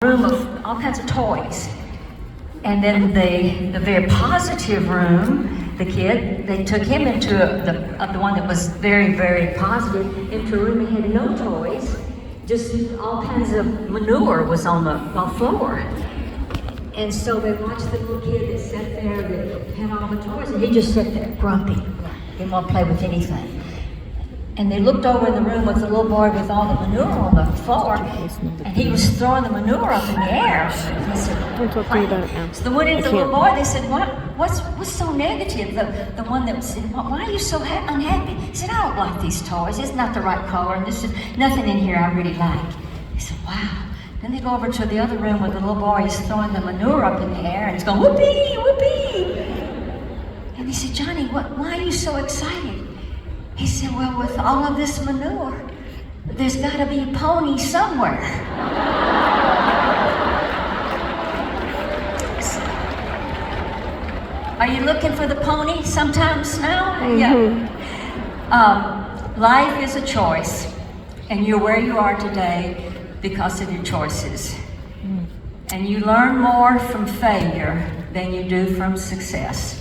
room of all kinds of toys. And then the very positive room, the kid, they took him into the one that was very, very positive, into a room that had no toys, just all kinds of manure was on the floor. And so they watched the little kid that sat there that had all the toys, and he just sat there grumpy, didn't want to play with anything. And they looked over in the room with the little boy with all the manure on the floor, and he was throwing the manure up in the air. And they said, Don't talk to me about it now. So they went into the little boy, they said, what's so negative? The one that said, why are you so unhappy? He said, I don't like these toys. It's not the right color, and there's nothing in here I really like. He said, wow. Then they go over to the other room where the little boy is throwing the manure up in the air, and he's going, whoopee, whoopee. And he said, Johnny, why are you so excited? He said, well, with all of this manure, there's got to be a pony somewhere. Are you looking for the pony sometimes now? Mm-hmm. Yeah. Life is a choice, and you're where you are today because of your choices. And you learn more from failure than you do from success.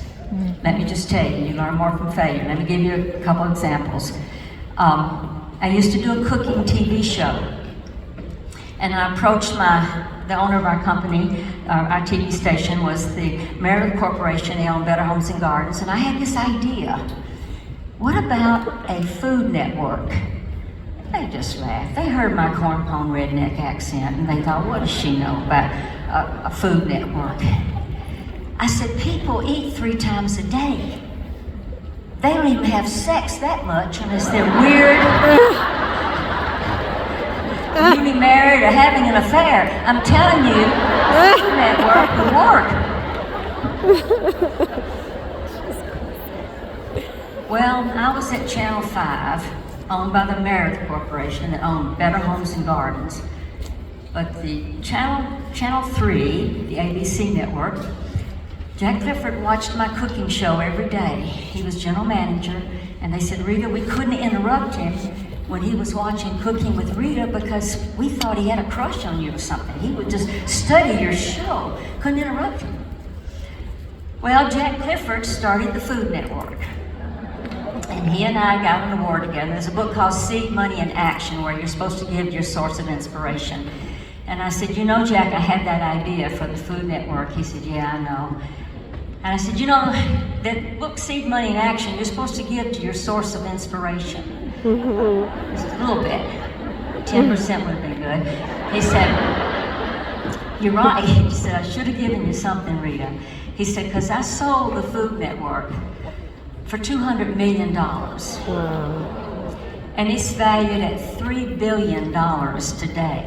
Let me just tell you, you learn more from failure. Let me give you a couple examples. I used to do a cooking TV show, and I approached the owner of our company. Our TV station was the Meredith Corporation. They own Better Homes and Gardens, and I had this idea. What about a food network? They just laughed. They heard my corn-pone redneck accent, and they thought, what does she know about a food network? I said, people eat 3 times a day. They don't even have sex that much unless they're weird, newly married, or having an affair. I'm telling you, the food network will work. Well, I was at Channel 5, owned by the Meredith Corporation that owned Better Homes and Gardens. But the Channel 3, the ABC network, Jack Clifford watched my cooking show every day. He was general manager, and they said, Rita, we couldn't interrupt him when he was watching Cooking with Rita because we thought he had a crush on you or something. He would just study your show, couldn't interrupt him. Well, Jack Clifford started the Food Network, and he and I got an award together. There's a book called Seed, Money, and Action, where you're supposed to give your source of inspiration. And I said, you know, Jack, I had that idea for the Food Network. He said, yeah, I know. And I said, you know, that book, Seed, Money, and Action, you're supposed to give to your source of inspiration. Just a little bit. 10% would have been good. He said, you're right. He said, I should have given you something, Rita. He said, because I sold the Food Network for $200 million. Wow. And it's valued at $3 billion today.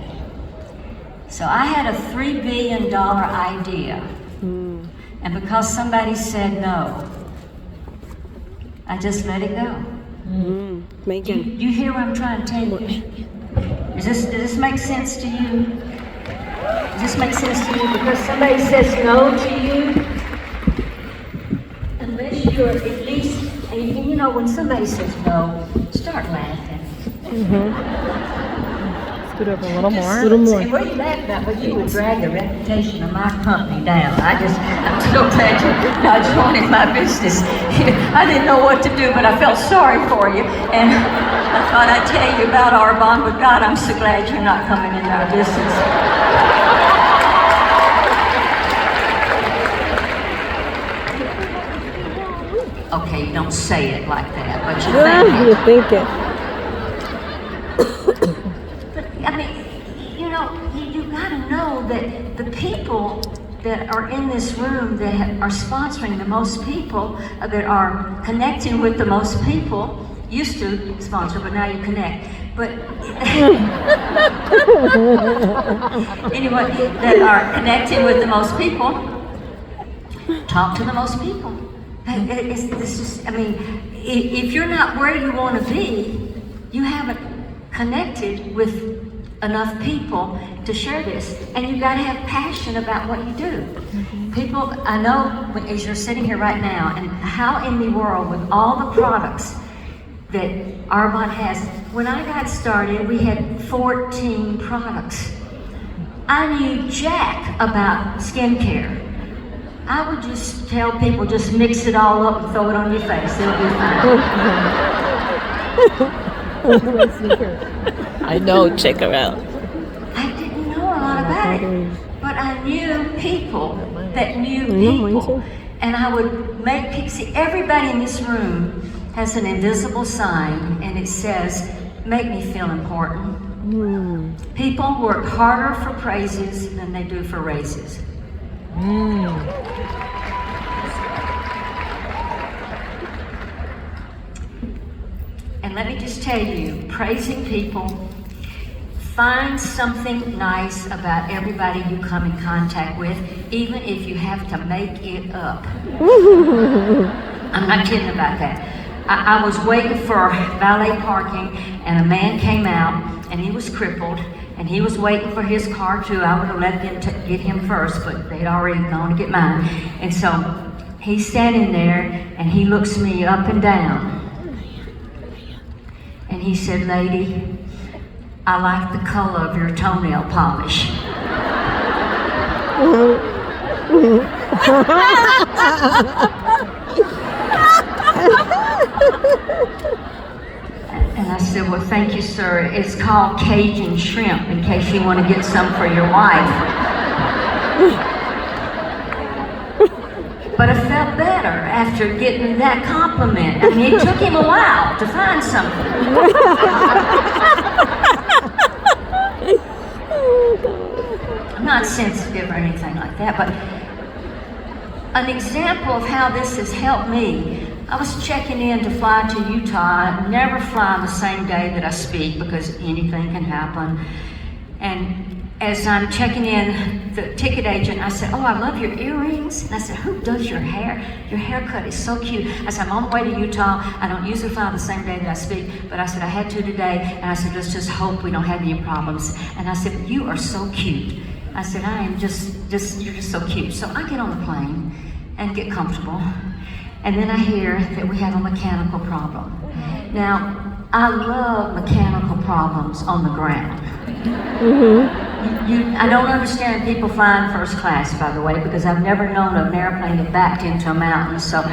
So I had a $3 billion idea. And because somebody said no, I just let it go. Megan. You hear what I'm trying to tell you? Does this make sense to you? Does this make sense to you? Because somebody says no to you, unless you're at least, and you know, when somebody says no, start laughing. Scoot over a little more. A little more. What are you laughing about? But you would drag the reputation of my company down. I'm so glad I just wanted my business. I didn't know what to do, but I felt sorry for you. And I thought I'd tell you about Arbonne, but God, I'm so glad you're not coming into our business. Okay, you don't say it like that, but you think it. You think it. I mean, you know, you gotta know that the people that are in this room that are sponsoring the most people, that are connecting with the most people, used to sponsor, but now you connect. But anyway, that are connecting with the most people, talk to the most people. This is, I mean, if you're not where you want to be, you haven't connected with enough people to share this, and you got to have passion about what you do. People, I know as you're sitting here right now, and how in the world with all the products that Arbonne has, when I got started, we had 14 products. I knew jack about skincare. I would just tell people, just mix it all up and throw it on your face. It'll be fine. I know, check her out. I didn't know a lot about it, but I knew people that knew people. And I would make people, see, everybody in this room has an invisible sign, and it says, make me feel important. People work harder for praises than they do for raises. And let me just tell you, praising people, find something nice about everybody you come in contact with, even if you have to make it up. I'm not kidding about that. I was waiting for valet parking, and a man came out, and he was crippled, and he was waiting for his car too. I would have let them get him first, but they'd already gone to get mine. And so he's standing there, and he looks me up and down. And he said, lady, I like the color of your toenail polish. And I said, well, thank you, sir. It's called Cajun shrimp, in case you want to get some for your wife. But I felt better after getting that compliment. I mean, it took him a while to find something. I'm not sensitive or anything like that, but an example of how this has helped me. I was checking in to fly to Utah. I never fly on the same day that I speak because anything can happen. And as I'm checking in, the ticket agent, I said, oh, I love your earrings. And I said, who does your hair? Your haircut is so cute. I said, I'm on the way to Utah. I don't usually fly the same day that I speak, but I said, I had to today. And I said, let's just hope we don't have any problems. And I said, you are so cute. I said, I am you're just so cute. So I get on the plane and get comfortable. And then I hear that we have a mechanical problem. Now, I love mechanical problems on the ground. I don't understand people flying first class, by the way, because I've never known an airplane that backed into a mountain. So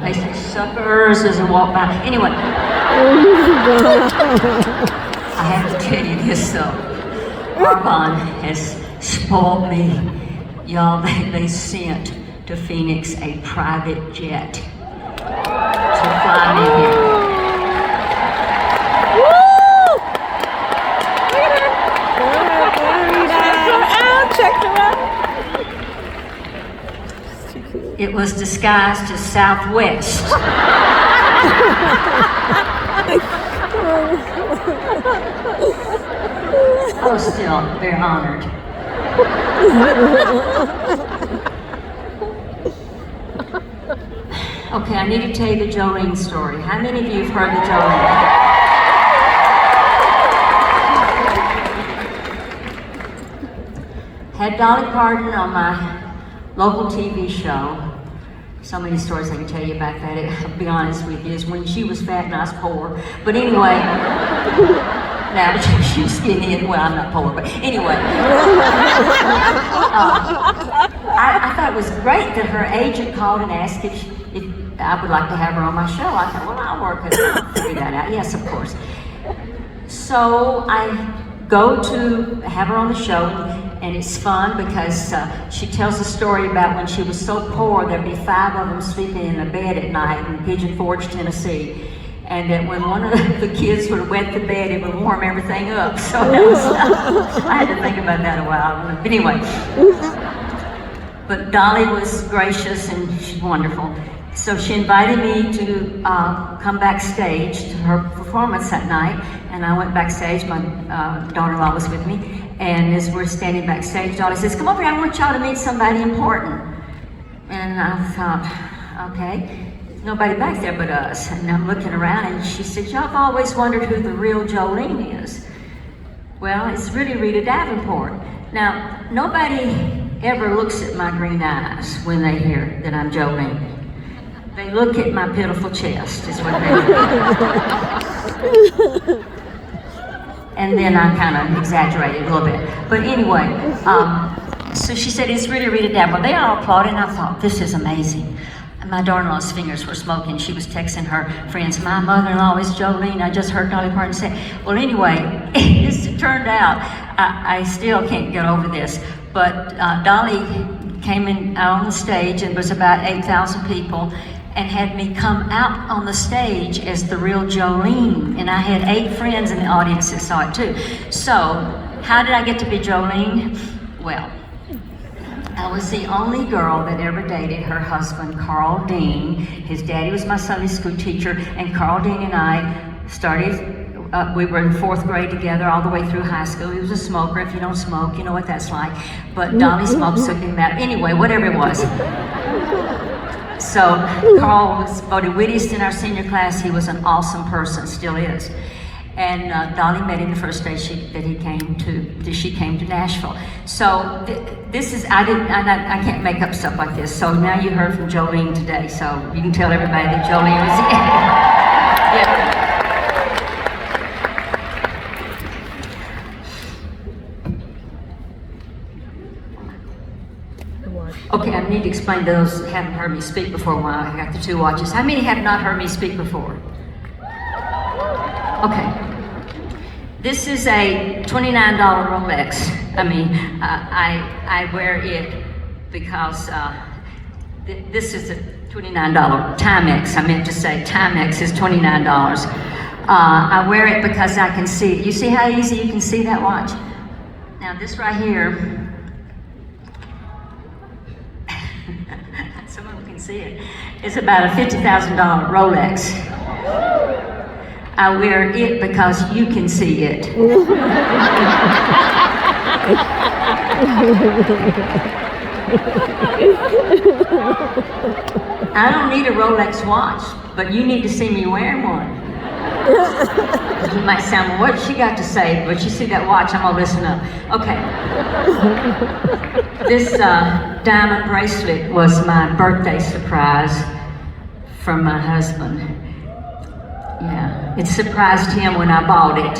they say suckers as I walk by. Anyway, I have to tell you this though. Arbonne has spoiled me. Y'all, they sent to Phoenix a private jet to fly me here. Check her out. It was disguised as Southwest. I was still very honored. Okay, I need to tell you the Jolene story. How many of you have heard the Jolene? Had Dolly Parton on my local TV show. So many stories I can tell you about that. I'll be honest with you, is when she was fat and I was poor. But anyway, now she was skinny and, well, I'm not poor, but anyway. I thought it was great that her agent called and asked if I would like to have her on my show. I thought, well, I'll work it. I'll figure that out. Yes, of course. So I go to have her on the show, and it's fun because she tells a story about when she was so poor there'd be 5 of them sleeping in a bed at night in Pigeon Forge, Tennessee. And that when one of the kids would wet the bed, it would warm everything up. So that was, I had to think about that a while. But anyway, but Dolly was gracious and she's wonderful. So she invited me to come backstage to her performance that night, and I went backstage. My daughter-in-law was with me, and as we're standing backstage, Dolly says, "Come over here, I want y'all to meet somebody important." And I thought, okay, there's nobody back there but us. And I'm looking around, and she said, "Y'all have always wondered who the real Jolene is. Well, it's really Rita Davenport." Now, nobody ever looks at my green eyes when they hear that I'm Jolene. They look at my pitiful chest, is what they do. And then I kind of exaggerated a little bit. But anyway, so she said, it's really Rita Davenport. They all applauded, and I thought, this is amazing. And my daughter-in-law's fingers were smoking. She was texting her friends, my mother-in-law is Jolene. I just heard Dolly Parton say. Well, anyway, as it turned out, I still can't get over this. But Dolly came in out on the stage, and it was about 8,000 people, and had me come out on the stage as the real Jolene. And I had 8 friends in the audience that saw it too. So, how did I get to be Jolene? Well, I was the only girl that ever dated her husband, Carl Dean. His daddy was my Sunday school teacher, and Carl Dean and I started, we were in 4th grade together all the way through high school. He was a smoker. If you don't smoke, you know what that's like. But Dolly smoked, so it didn't matter. Anyway, whatever it was. So Carl was voted wittiest in our senior class. He was an awesome person, still is. And Dolly met him the first day she came to Nashville. So this is, I can't make up stuff like this. So now you heard from Jolene today, so you can tell everybody that Jolene was yeah. Okay, I need to explain to those that haven't heard me speak before a while. I got the 2 watches. How many have not heard me speak before? Okay. This is a $29 Rolex. I mean, I wear it because this is a $29 Timex. I meant to say Timex is $29. I wear it because I can see it. You see how easy you can see that watch? Now this right here, someone can see it. It's about a $50,000 Rolex. I wear it because you can see it. I don't need a Rolex watch, but you need to see me wearing one. You might sound, well, what's she got to say? But you see that watch, I'm gonna listen up. Okay. This diamond bracelet was my birthday surprise from my husband. Yeah, it surprised him when I bought it.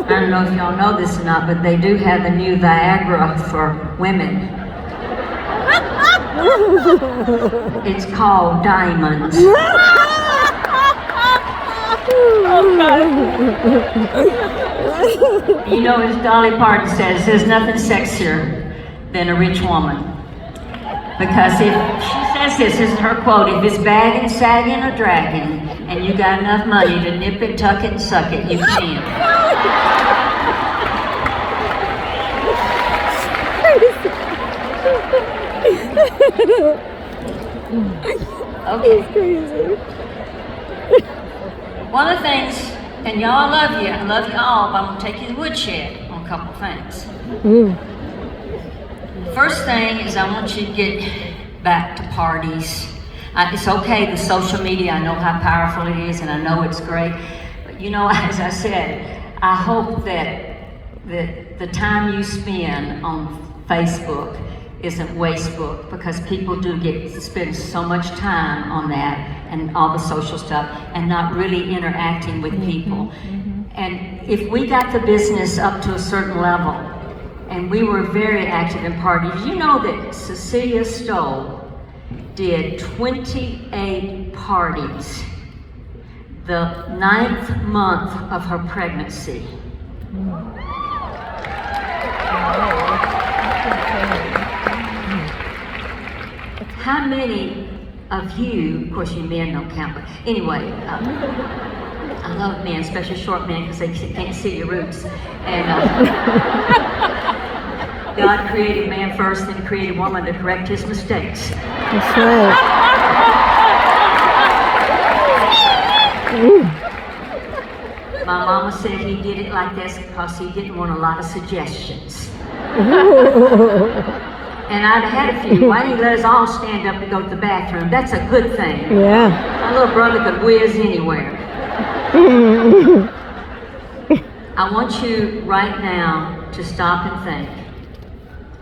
I don't know if y'all know this or not, but they do have the new Viagra for women. It's called Diamonds. You know, as Dolly Parton says, there's nothing sexier than a rich woman. Because if she says this is her quote, if it's bagging, sagging, or dragging, and you got enough money to nip it, tuck it, and suck it, you can. Okay. That's crazy. One of the things, and y'all, I love you all, but I'm gonna take you to the woodshed on a couple of things. First thing is I want you to get back to parties. It's okay, the social media, I know how powerful it is and I know it's great. But you know, as I said, I hope that the time you spend on Facebook isn't wastebook, because people do spend so much time on that and all the social stuff and not really interacting with people. And if we got the business up to a certain level, and we were very active in parties. You know that Cecilia Stoll did 28 parties the 9th month of her pregnancy. How many of you, of course you men don't count, but anyway, I love men, especially short men, because they can't see your roots. And God created man first, then created woman to correct his mistakes. That's right. My mama said he did it like this because he didn't want a lot of suggestions. And I'd had a few. Why didn't he let us all stand up to go to the bathroom? That's a good thing. Yeah. My little brother could whiz anywhere. I want you right now to stop and think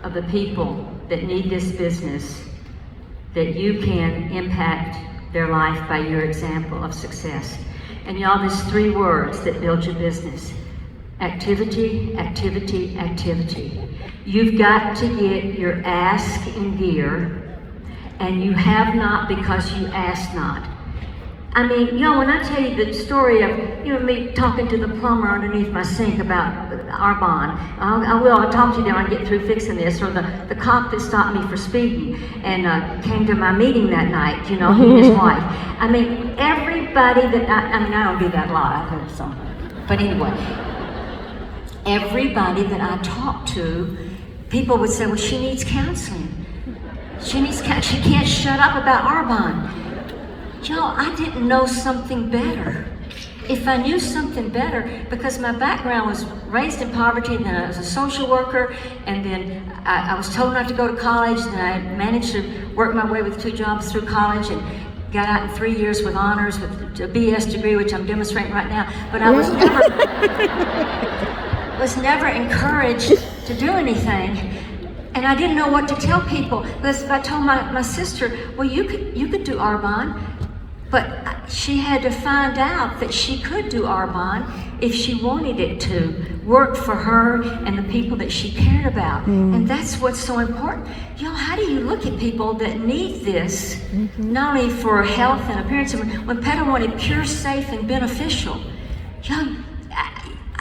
of the people that need this business, that you can impact their life by your example of success. And y'all, there's 3 words that build your business. Activity, activity, activity. You've got to get your ask in gear, and you have not because you ask not. I mean, when I tell you the story of, me talking to the plumber underneath my sink about Arbonne, I'll talk to you then when I get through fixing this, or the cop that stopped me for speeding and came to my meeting that night, he and his wife. I mean, everybody that, I don't do that live, so, but anyway, everybody that I talked to, people would say, well, she needs counseling. She can't shut up about Arbonne. Y'all, I didn't know something better. If I knew something better, because my background was raised in poverty, and then I was a social worker, and then I was told not to go to college, and then I managed to work my way with 2 jobs through college, and got out in 3 years with honors, with a BS degree, which I'm demonstrating right now, but I was never encouraged to do anything. And I didn't know what to tell people. Because I told my sister, well, you could do Arbonne, but she had to find out that she could do Arbonne if she wanted it to work for her and the people that she cared about. And that's what's so important. How do you look at people that need this, not only for health and appearance, when Petter wanted pure, safe, and beneficial.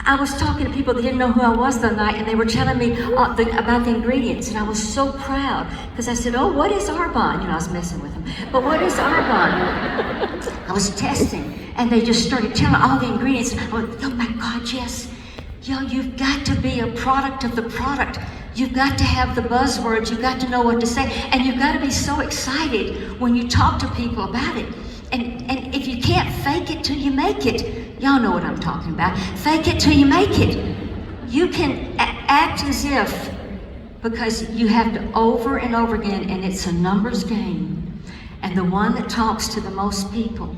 I was talking to people that didn't know who I was the night, and they were telling me about the ingredients, and I was so proud, because I said, oh, what is Arbonne? I was messing with them, but what is Arbonne? I was testing, and they just started telling all the ingredients. I went, oh my God, yes. You've got to be a product of the product. You've got to have the buzzwords, you've got to know what to say, and you've got to be so excited when you talk to people about it. And if you can't fake it till you make it, y'all know what I'm talking about. Fake it till you make it. You can act as if, because you have to over and over again, and it's a numbers game. And the one that talks to the most people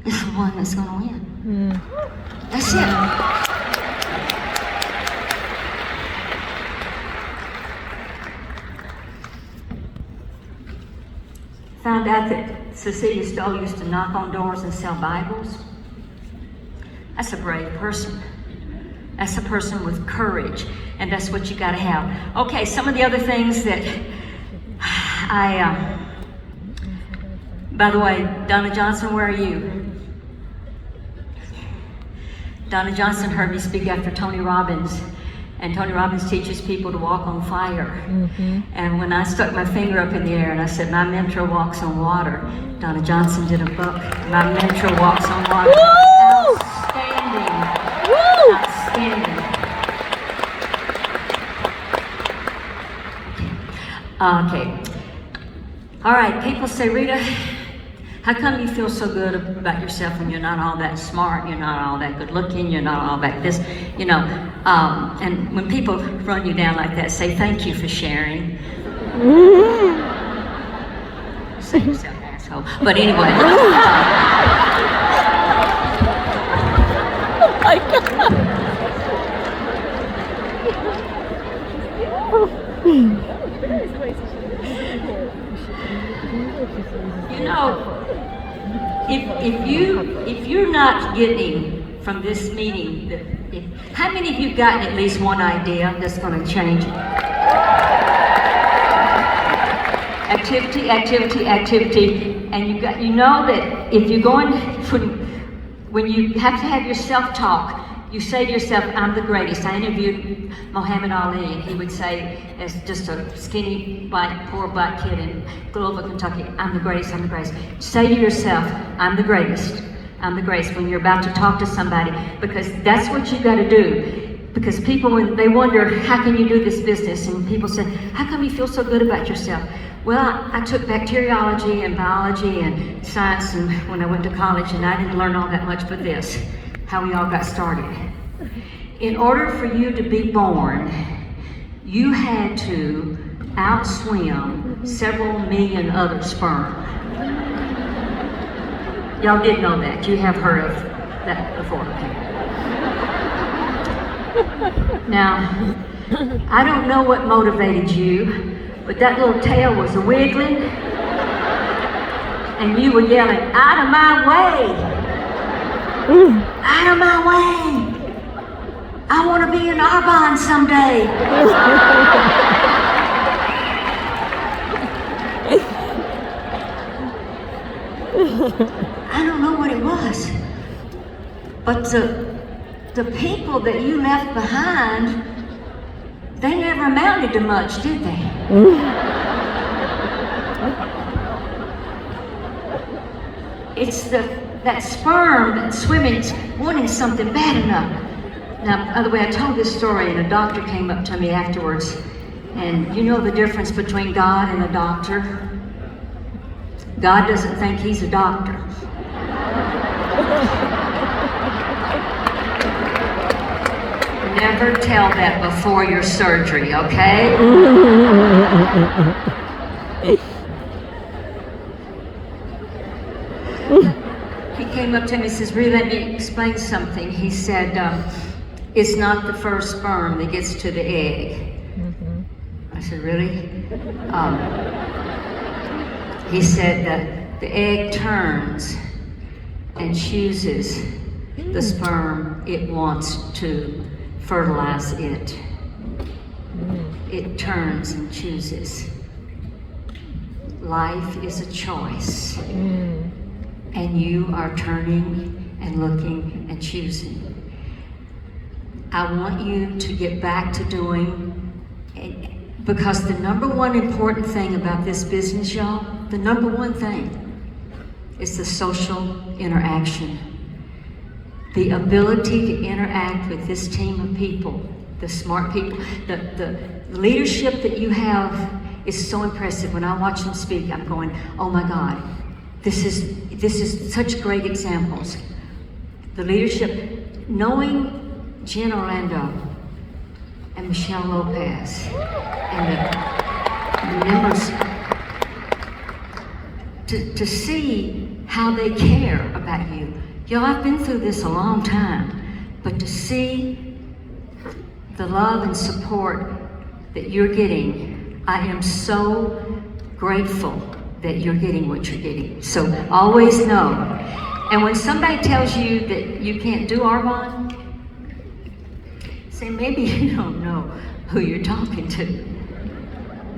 is the one that's going to win. That's it. Found out that Cecilia Stoll used to knock on doors and sell Bibles. That's a brave person. That's a person with courage, and that's what you got to have. Okay, some of the other things that by the way, Donna Johnson, where are you? Donna Johnson heard me speak after Tony Robbins. And Tony Robbins teaches people to walk on fire. And when I stuck my finger up in the air and I said, my mentor walks on water, Donna Johnson did a book, My Mentor Walks on Water. Woo! Outstanding. Woo! Outstanding. Okay. All right, people say, Rita, how come you feel so good about yourself when you're not all that smart, you're not all that good looking, you're not all that this, and when people run you down like that, say thank you for sharing. Say yourself, asshole. But anyway. Oh my God. If you're not getting from this meeting, how many of you have gotten at least one idea that's going to change it? Activity, activity, activity, and you know that if you're going, when you have to have your self-talk, you say to yourself, I'm the greatest. I interviewed Muhammad Ali, and he would say, as just a skinny, poor black kid in Louisville, Kentucky, I'm the greatest, I'm the greatest. Say to yourself, I'm the greatest, I'm the greatest, when you're about to talk to somebody, because that's what you got to do. Because people, when they wonder, how can you do this business? And people say, how come you feel so good about yourself? Well, I took bacteriology and biology and science and when I went to college, and I didn't learn all that much but this. How we all got started. In order for you to be born, you had to outswim several million other sperm. Y'all did know that. You have heard of that before. Now, I don't know what motivated you, but that little tail was wiggling, and you were yelling, "Out of my way! Out of my way! I want to be in Arbonne someday." I don't know what it was, but the people that you left behind, they never amounted to much, did they? It's that sperm that's swimming, wanting something bad enough. Now, by the way, I told this story, and a doctor came up to me afterwards, and you know the difference between God and a doctor? God doesn't think he's a doctor. Never tell that before your surgery, okay? He came up to me and says, "Rita, let me explain something." He said, "It's not the first sperm that gets to the egg." I said, "Really?" He said that the egg turns and chooses the sperm it wants to fertilize it. It turns and chooses. Life is a choice. And you are turning and looking and choosing. I want you to get back to doing, because the number one important thing about this business, y'all, the number one thing is the social interaction. The ability to interact with this team of people, the smart people. The leadership that you have is so impressive. When I watch them speak, I'm going, oh my God, this is such great examples. The leadership, knowing Jen Orlando and Michelle Lopez and the members, to see how they care about you. Y'all, I've been through this a long time, but to see the love and support that you're getting, I am so grateful that you're getting what you're getting. So always know. And when somebody tells you that you can't do Arbonne, say, maybe you don't know who you're talking to.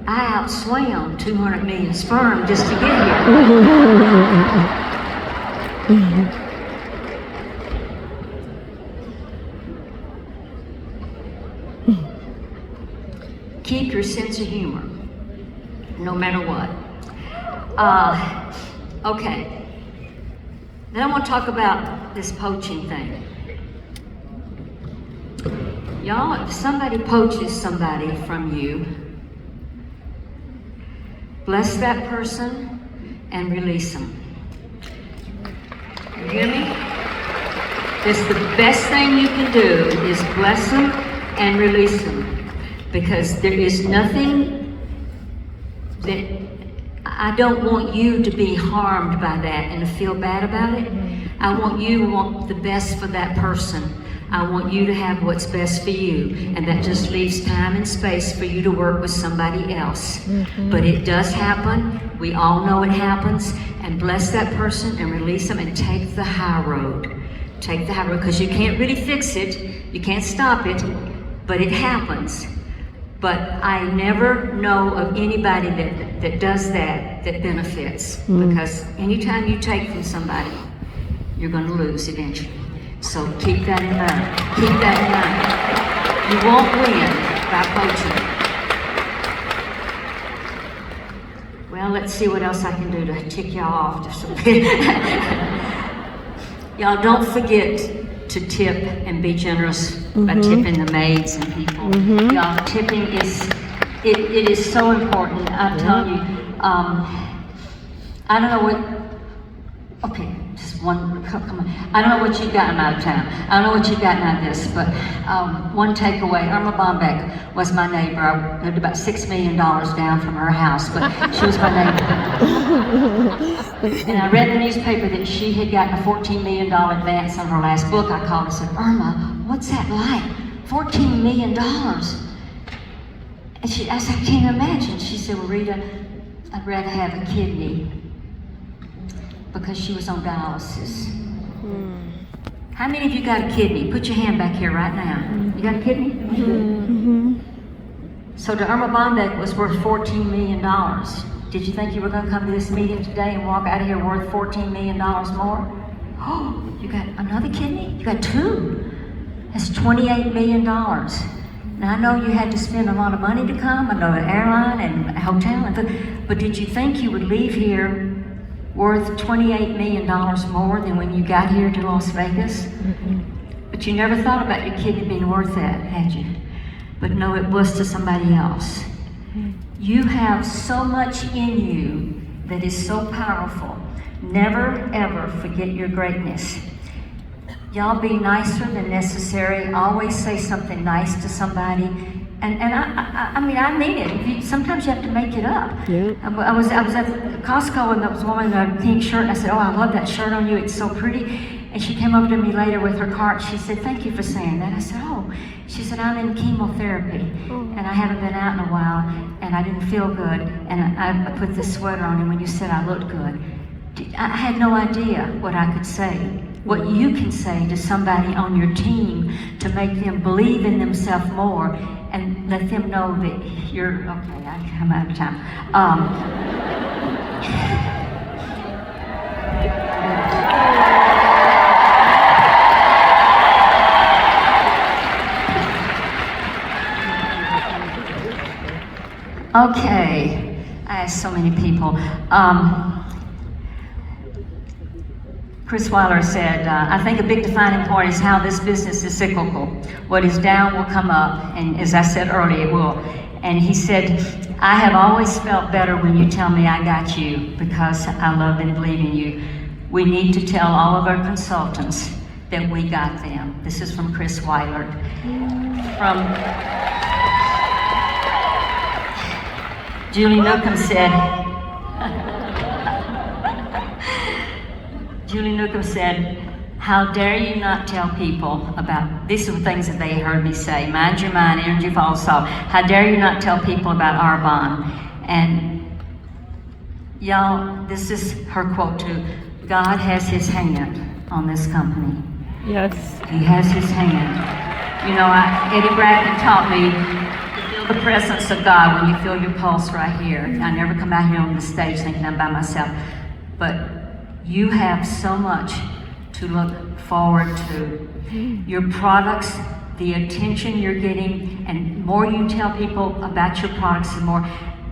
I outswam 200 million sperm just to get here. Keep your sense of humor, no matter what. Okay. Then I want to talk about this poaching thing. Y'all, if somebody poaches somebody from you, bless that person and release them. You hear me? That's the best thing you can do, is bless them and release them. Because there is nothing that, I don't want you to be harmed by that and to feel bad about it. I want you to want the best for that person. I want you to have what's best for you. And that just leaves time and space for you to work with somebody else. But it does happen. We all know it happens. And bless that person and release them and take the high road. Take the high road, because you can't really fix it. You can't stop it, but it happens. But I never know of anybody that does that benefits. Because anytime you take from somebody, you're going to lose eventually. So keep that in mind. Keep that in mind. You won't win by poaching. Well, let's see what else I can do to tick y'all off just a bit. Y'all, don't forget to tip and be generous by tipping the maids and people. Y'all, tipping is, it is so important. I'm telling you, I don't know what Okay, just one, come on. I don't know what you've gotten out of town. I don't know what you've gotten out of this, but one takeaway, Irma Bombeck was my neighbor. I lived about $6 million down from her house, but she was my neighbor. And I read in the newspaper that she had gotten a $14 million advance on her last book. I called and said, Irma, what's that like? $14 million. And I said, I can't imagine. She said, well, Rita, I'd rather have a kidney, because she was on dialysis. How many of you got a kidney? Put your hand back here right now. You got a kidney? So the Irma Bombeck was worth $14 million. Did you think you were going to come to this meeting today and walk out of here worth $14 million more? Oh, you got another kidney? You got two? That's $28 million. Now I know you had to spend a lot of money to come. I know the airline and hotel, but did you think you would leave here worth $28 million more than when you got here to Las Vegas? But you never thought about your kidney being worth that, had you? But no, it was to somebody else. You have so much in you that is so powerful. Never, ever forget your greatness. Y'all be nicer than necessary. Always say something nice to somebody. And I mean, I mean it. Sometimes you have to make it up. Yeah. I was at Costco, and there was a woman in a pink shirt, and I said, oh, I love that shirt on you. It's so pretty. And she came over to me later with her cart. She said, thank you for saying that. I said, oh. She said, I'm in chemotherapy, and I haven't been out in a while, and I didn't feel good. And I put this sweater on, and when you said I looked good, I had no idea what I could say. What you can say to somebody on your team to make them believe in themselves more and let them know that you're, okay, I'm out of time. Okay, I asked so many people. Chris Weiler said, I think a big defining point is how this business is cyclical. What is down will come up, and as I said earlier, it will. And he said, I have always felt better when you tell me I got you, because I love and believe in you. We need to tell all of our consultants that we got them. This is from Chris Weiler. From Julie Newcomb said, Julie Newcomb said, how dare you not tell people about, these are the things that they heard me say, mind your mind, energy follows thought. How dare you not tell people about Arbonne? And y'all, this is her quote too, God has his hand on this company. Yes. He has his hand. You know, Eddie Bracken taught me to feel the presence of God when you feel your pulse right here. I never come out here on the stage thinking I'm by myself, but you have so much to look forward to. Your products, the attention you're getting, and more you tell people about your products, the more.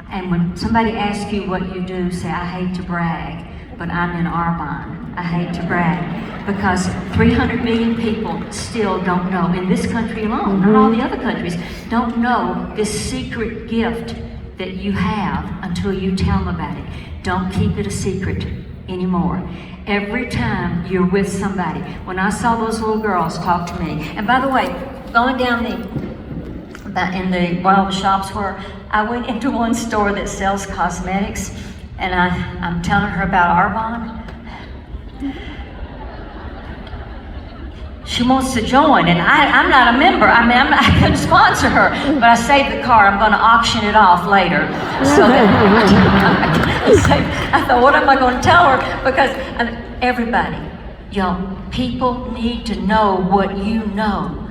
And when somebody asks you what you do, say, I hate to brag, but I'm in Arbonne. I hate to brag, because 300 million people still don't know, in this country alone, not all the other countries, don't know this secret gift that you have until you tell them about it. Don't keep it a secret anymore. Every time you're with somebody, when I saw those little girls talk to me, and by the way, going down while the shops were, I went into one store that sells cosmetics, and I'm telling her about Arbonne. She wants to join, and I'm not a member. I mean, I couldn't sponsor her, but I saved the car. I'm going to auction it off later. So that I thought, what am I going to tell her? Because everybody, y'all, people need to know what you know.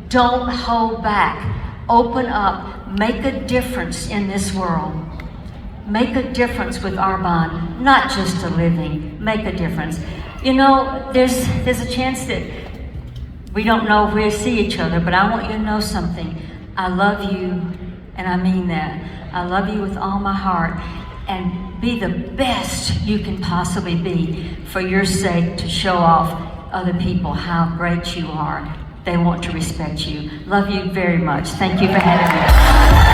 Don't hold back. Open up. Make a difference in this world. Make a difference with Arbonne, not just a living. Make a difference. You know, there's a chance that we don't know if we'll see each other, but I want you to know something. I love you, and I mean that. I love you with all my heart, and be the best you can possibly be for your sake, to show off other people how great you are. They want to respect you. Love you very much. Thank you for having me.